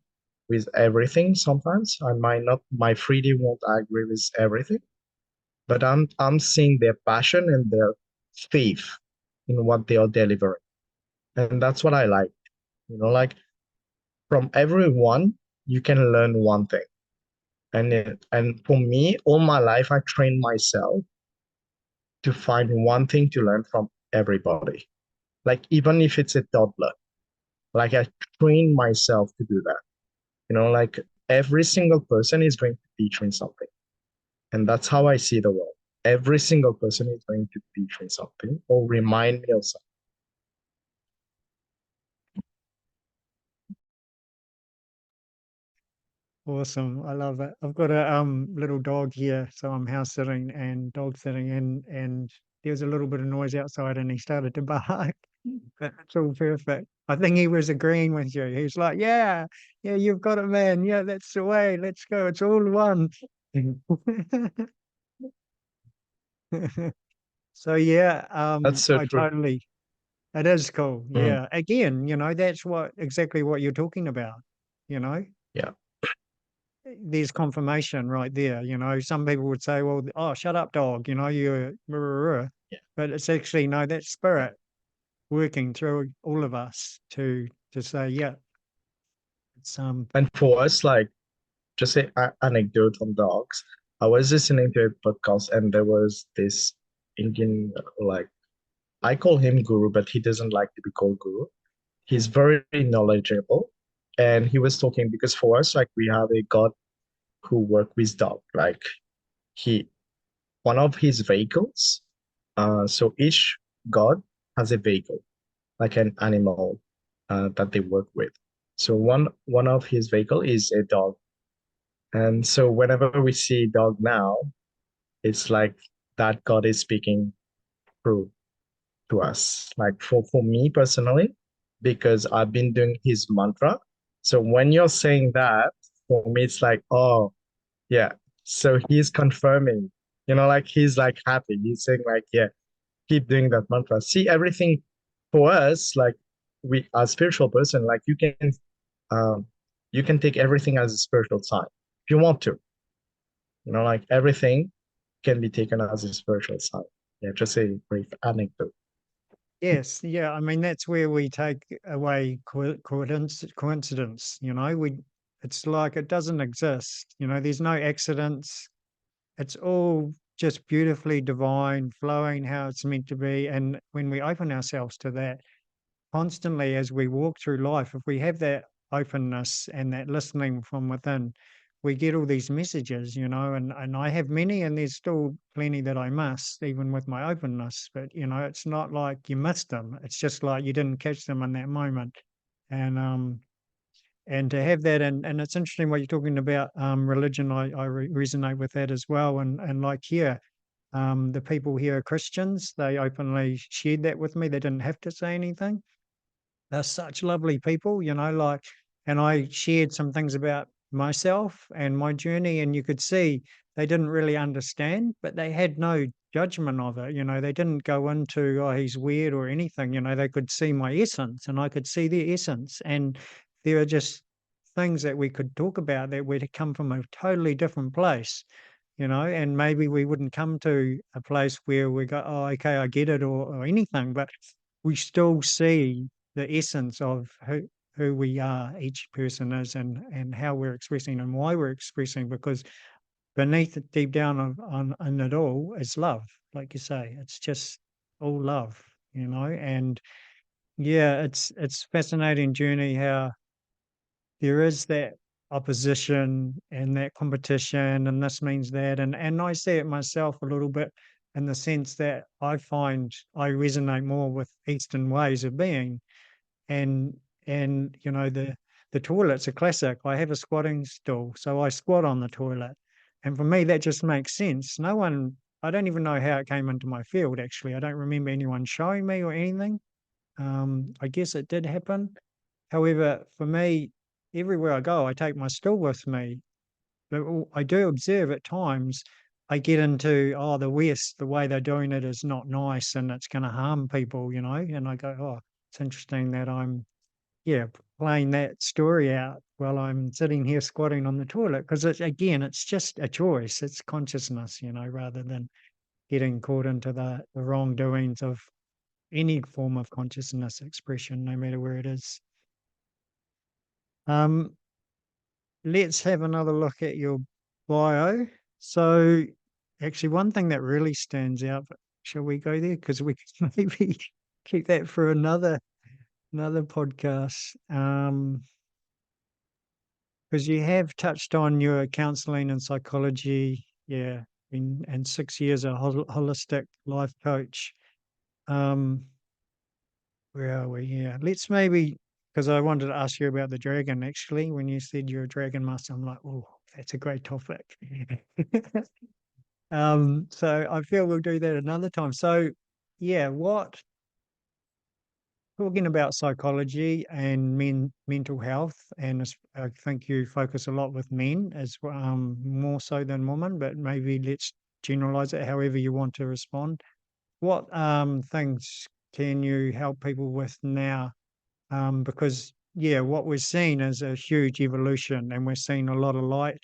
with everything sometimes. My 3D won't agree with everything, but I'm seeing their passion and their faith in what they are delivering. And that's what I like. Like from everyone, you can learn one thing. And for me, all my life, I trained myself to find one thing to learn from everybody. Like even if it's a toddler, like I trained myself to do that. Like every single person is going to teach me something. And that's how I see the world. Every single person is going to teach me something or remind me of something. Awesome. I love it. I've got a little dog here, so I'm house sitting and dog sitting and there was a little bit of noise outside and he started to bark. But it's all perfect. I think he was agreeing with you. He's like, yeah, yeah, you've got it, man. Yeah, that's the way. Let's go. It's all one. So yeah, That's so I true. totally it is cool. Mm, Yeah. Again, that's exactly what you're talking about, you know? yeah. There's confirmation right there. Some people would say, well, oh, shut up, dog, you're, Yeah. but it's actually, no, that's spirit working through all of us to say, yeah, it's, And for us, like just an anecdote on dogs. I was listening to a podcast and there was this Indian, like, I call him guru, but he doesn't like to be called guru. He's very knowledgeable. And he was talking because for us, like, we have a god who work with dog. Like, he, one of his vehicles, so each god has a vehicle, like an animal that they work with. So one of his vehicle is a dog. And so whenever we see dog now, it's like that God is speaking through to us. Like for me personally, because I've been doing his mantra. So when you're saying that, for me, it's like, oh, yeah. So he's confirming, like he's like happy. He's saying like, yeah, keep doing that mantra. See, everything for us, like we as spiritual person, like um, you can take everything as a spiritual sign if you want to. Like everything can be taken as a spiritual sign. Yeah, just a brief anecdote. yes, yeah. I mean, that's where we take away coincidence, it's like it doesn't exist, there's no accidents. It's all just beautifully divine, flowing how it's meant to be. And when we open ourselves to that constantly as we walk through life, if we have that openness and that listening from within, we get all these messages, and I have many, and there's still plenty that I miss, even with my openness. But, it's not like you missed them. It's just like you didn't catch them in that moment. And, and to have that, and it's interesting what you're talking about, religion. I resonate with that as well. And like here, the people here are Christians. They openly shared that with me. They didn't have to say anything. They're such lovely people, and I shared some things about myself and my journey, and you could see they didn't really understand, but they had no judgment of it. They didn't go into, oh, he's weird or anything. They could see my essence and I could see their essence. And there are just things that we could talk about that would come from a totally different place, and maybe we wouldn't come to a place where we go, oh, okay, I get it, or anything, but we still see the essence of who we are, each person is, and how we're expressing and why we're expressing, because beneath it, deep down on it all, is love. Like you say, it's just all love, and yeah, it's fascinating journey how there is that opposition and that competition, and this means that, and I see it myself a little bit in the sense that I find I resonate more with Eastern ways of being, and the toilet's a classic. I have a squatting stool, so I squat on the toilet, and for me that just makes sense. No one, I don't even know how it came into my field. Actually, I don't remember anyone showing me or anything. I guess it did happen. However, for me, everywhere I go, I take my stool with me. But I do observe at times I get into, oh, the West, the way they're doing it is not nice and it's going to harm people, and I go, oh, it's interesting that I'm, yeah, playing that story out while I'm sitting here squatting on the toilet. Because again, it's just a choice. It's consciousness, rather than getting caught into the wrongdoings of any form of consciousness expression, no matter where it is. Um, let's have another look at your bio. So, actually, one thing that really stands out, shall we go there? Because we can maybe keep that for another podcast. Because you have touched on your counselling and psychology, yeah, and 6 years a holistic life coach. Um, where are we? Yeah, let's maybe, because I wanted to ask you about the dragon. Actually, when you said you're a dragon master, I'm like, oh, that's a great topic. So I feel we'll do that another time. So, yeah, talking about psychology and mental health, and I think you focus a lot with men as more so than women, but maybe let's generalize it however you want to respond. What things can you help people with now? Because yeah, what we're seeing is a huge evolution, and we're seeing a lot of light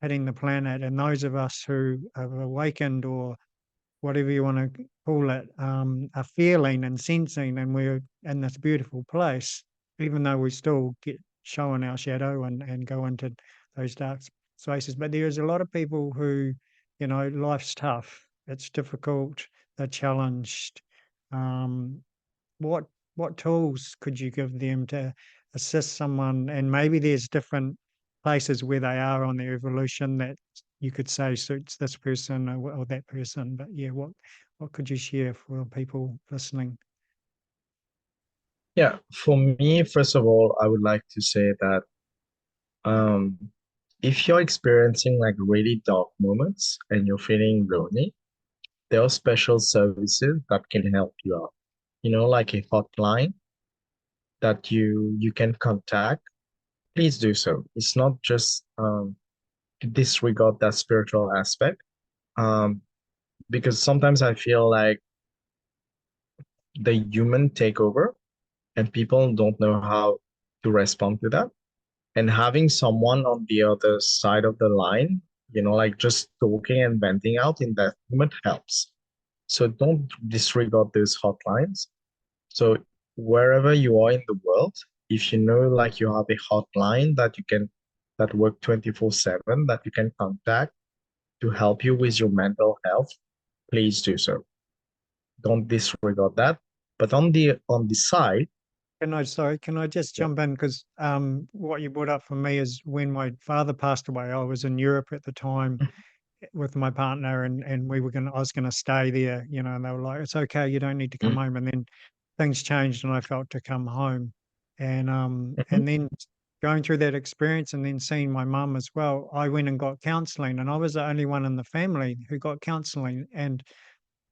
hitting the planet. And those of us who have awakened, or whatever you want to call it, are feeling and sensing, and we're in this beautiful place, even though we still get shown our shadow and go into those dark spaces. But there is a lot of people who, life's tough, it's difficult, they're challenged. Um, what what tools could you give them to assist someone? And maybe there's different places where they are on their evolution that you could say suits this person or that person. But yeah, what could you share for people listening? Yeah, for me, first of all, I would like to say that um, if you're experiencing like really dark moments and you're feeling lonely, there are special services that can help you out. Like a hotline that you can contact. Please do so. It's not just to disregard that spiritual aspect, um, because sometimes I feel like the human takeover and people don't know how to respond to that. And having someone on the other side of the line, like just talking and venting out in that moment helps. So don't disregard those hotlines. So wherever you are in the world, if you know like you have a hotline that work 24/7 that you can contact to help you with your mental health, please do so. Don't disregard that. But on the side, Can I just yeah, jump in? Because what you brought up for me is when my father passed away, I was in Europe at the time with my partner, and I was gonna stay there, and they were like, it's okay, you don't need to come mm, home. And then things changed and I felt to come home. mhm, And then going through that experience and then seeing my mum as well, I went and got counseling, and I was the only one in the family who got counseling. And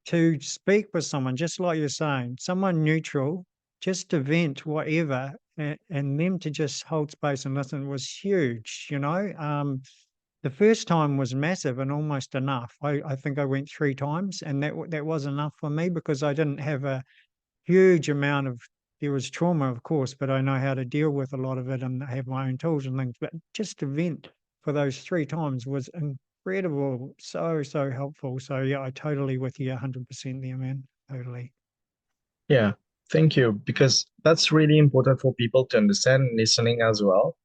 to speak with someone, just like you're saying, someone neutral, just to vent whatever, and them to just hold space and listen was huge. The first time was massive and almost enough. I think I went 3 times, and that was enough for me because I didn't have a huge amount of. There was trauma, of course, but I know how to deal with a lot of it and I have my own tools and things. But just to vent for those 3 times was incredible, so helpful. So yeah, I totally with you 100% there, man. Totally. yeah, thank you. Because that's really important for people to understand listening as well.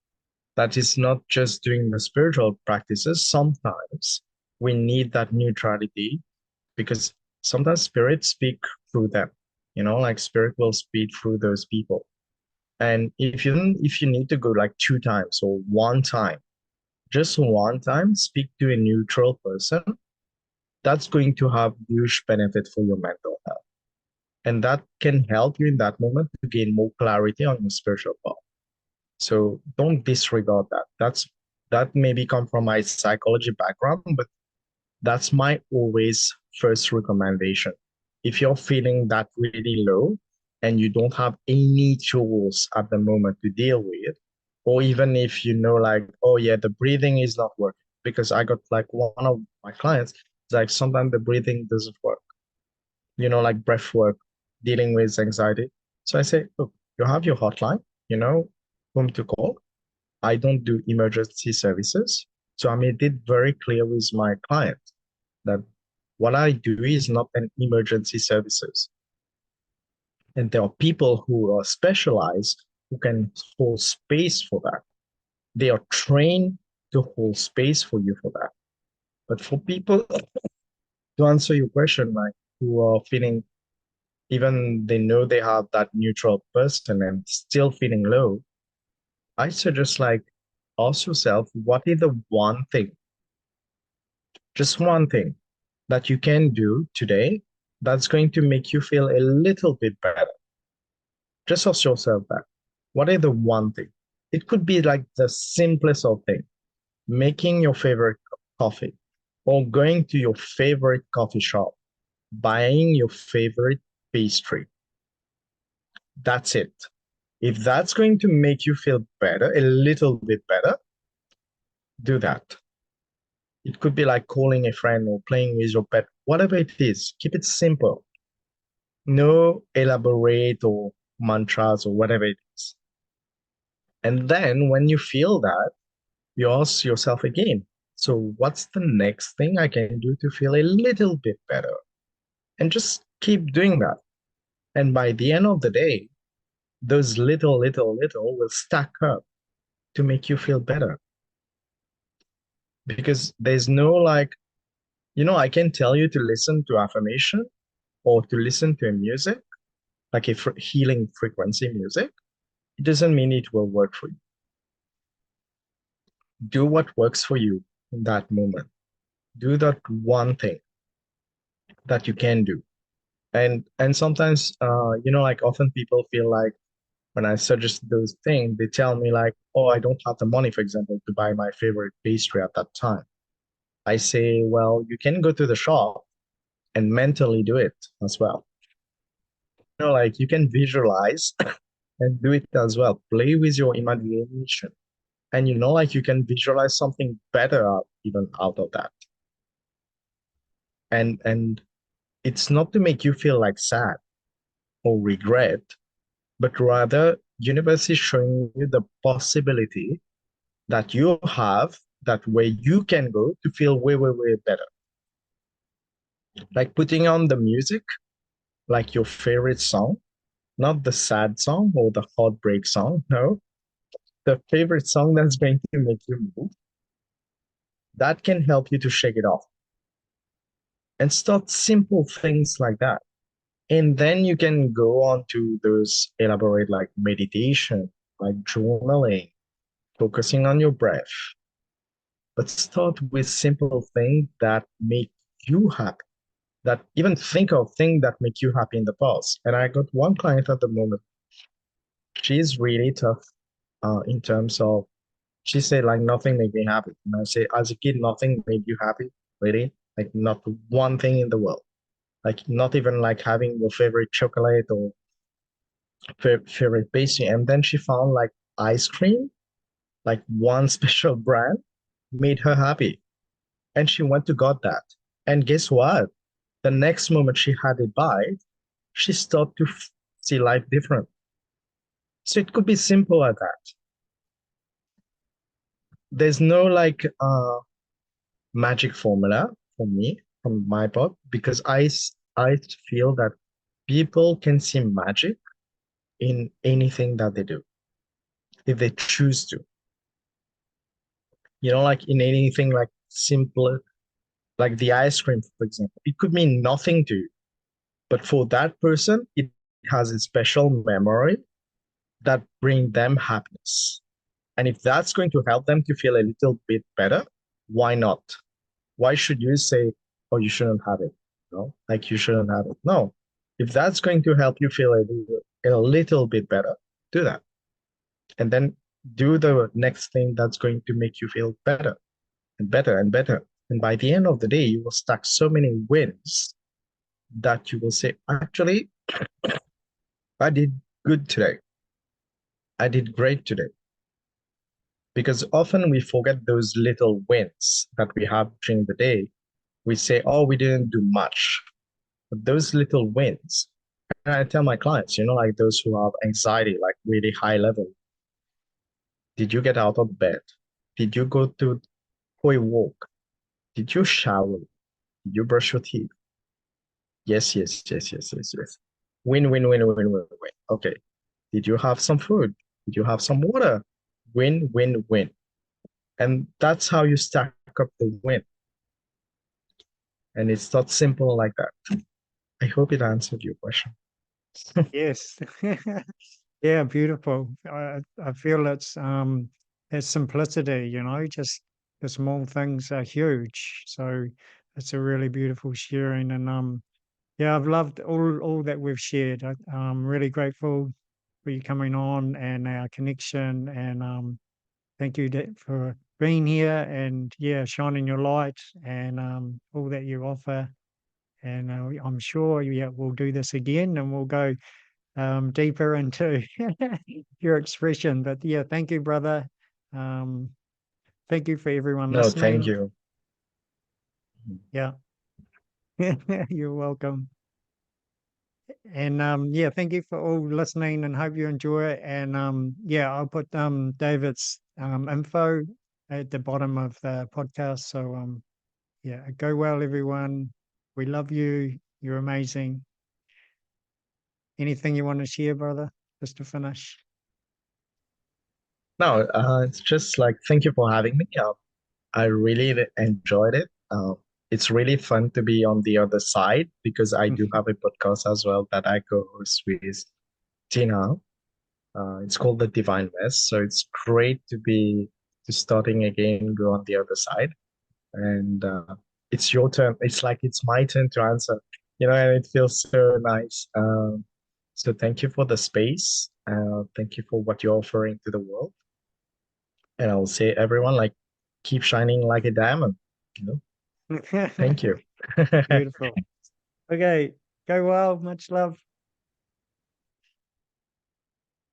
That is not just doing the spiritual practices. Sometimes we need that neutrality because sometimes spirits speak through them. Like spirit will speak through those people. And if you need to go like two times or one time, just one time, speak to a neutral person, that's going to have huge benefit for your mental health. And that can help you in that moment to gain more clarity on your spiritual path. So don't disregard that. That maybe come from my psychology background, but that's my always first recommendation. If you're feeling that really low and you don't have any tools at the moment to deal with, or even if you know, like, oh yeah, the breathing is not working, because I got like one of my clients, it's like sometimes the breathing doesn't work, like breath work, dealing with anxiety. So I say, look, you have your hotline, you know whom to call. I don't do emergency services. So I made it very clear with my client that what I do is not an emergency services. And there are people who are specialized who can hold space for that. They are trained to hold space for you for that. But for people, to answer your question, like who are feeling, even they know they have that neutral person and still feeling low, I suggest like ask yourself, what is the one thing, just one thing that you can do today that's going to make you feel a little bit better? Just ask yourself that. What is the one thing? It could be like the simplest of things, making your favorite coffee or going to your favorite coffee shop, buying your favorite pastry. That's it. If that's going to make you feel better, a little bit better, do that. It could be like calling a friend or playing with your pet, whatever it is. Keep it simple. No elaborate or mantras or whatever it is. And then when you feel that, you ask yourself again, so what's the next thing I can do to feel a little bit better? And just keep doing that. And by the end of the day, those little will stack up to make you feel better. Because there's no like, I can tell you to listen to affirmation or to listen to a music, like a healing frequency music. It doesn't mean it will work for you. Do what works for you in that moment. Do that one thing that you can do. And sometimes like often people feel like when I suggest those things, they tell me like, oh, I don't have the money, for example, to buy my favorite pastry at that time. I say, well, you can go to the shop and mentally do it as well. Like you can visualize and do it as well. Play with your imagination. And like you can visualize something better out, even out of that. And it's not to make you feel like sad or regret, but rather universe is showing you the possibility that you have, that where you can go to feel way, way, way better. Like putting on the music, like your favorite song, not the sad song or the heartbreak song. No, the favorite song that's going to make you move. That can help you to shake it off and start simple things like that. And then you can go on to those elaborate like meditation, like journaling, focusing on your breath. But start with simple things that make you happy, that even think of things that make you happy in the past. And I got one client at the moment. She's really tough in terms of, she said like nothing made me happy. And I say, as a kid, nothing made you happy, really? Like not one thing in the world. Like not even like having your favorite chocolate or favorite pastry. And then she found like ice cream, like one special brand made her happy. And she went to got that. And guess what? The next moment she had it by, she started to see life different. So it could be simple as that. There's no like magic formula for me, from my part, because I feel that people can see magic in anything that they do if they choose to. Like in anything like simple. Like the ice cream, for example. It could mean nothing to you, but for that person, it has a special memory that bring them happiness. And if that's going to help them to feel a little bit better, why not? Why should you say, oh, you shouldn't have it? No, like you shouldn't have it. No. If that's going to help you feel a little bit better, do that. And then do the next thing that's going to make you feel better and better and better. And by the end of the day, you will stack so many wins that you will say, actually, I did good today. I did great today. Because often we forget those little wins that we have during the day. We say, oh, we didn't do much. But those little wins, and I tell my clients, like those who have anxiety, like really high level, did you get out of bed? Did you go for a walk? Did you shower? Did you brush your teeth? Yes, yes, yes, yes, yes, yes. Win, win, win, win, win, win. Okay. Did you have some food? Did you have some water? Win, win, win. And that's how you stack up the win. And it's not simple like that. I hope it answered your question. Yes. Yeah, beautiful. I feel it's simplicity, just the small things are huge. So it's a really beautiful sharing. And yeah, I've loved all that we've shared. I'm really grateful for you coming on and our connection. And thank you for being here and yeah, shining your light and all that you offer. And I'm sure yeah, we'll do this again and we'll go deeper into your expression. But yeah, thank you, brother. Um, thank you for everyone No, thank listening. you. Yeah, you're welcome. And yeah, thank you for all listening and hope you enjoy it. And yeah, I'll put David's info at the bottom of the podcast. So yeah, go well, everyone. We love you. You're amazing. Anything you want to share, brother, just to finish? No, it's just like, thank you for having me. I really enjoyed it. It's really fun to be on the other side because I do have a podcast as well that I co-host with Tina. It's called The Divine Mess. So it's great to starting again, go on the other side. And it's your turn. It's like it's my turn to answer, and it feels so nice. So thank you for the space. Thank you for what you're offering to the world. And I will say, everyone, like, keep shining like a diamond. You know, thank you. Beautiful. Okay, go well. Much love.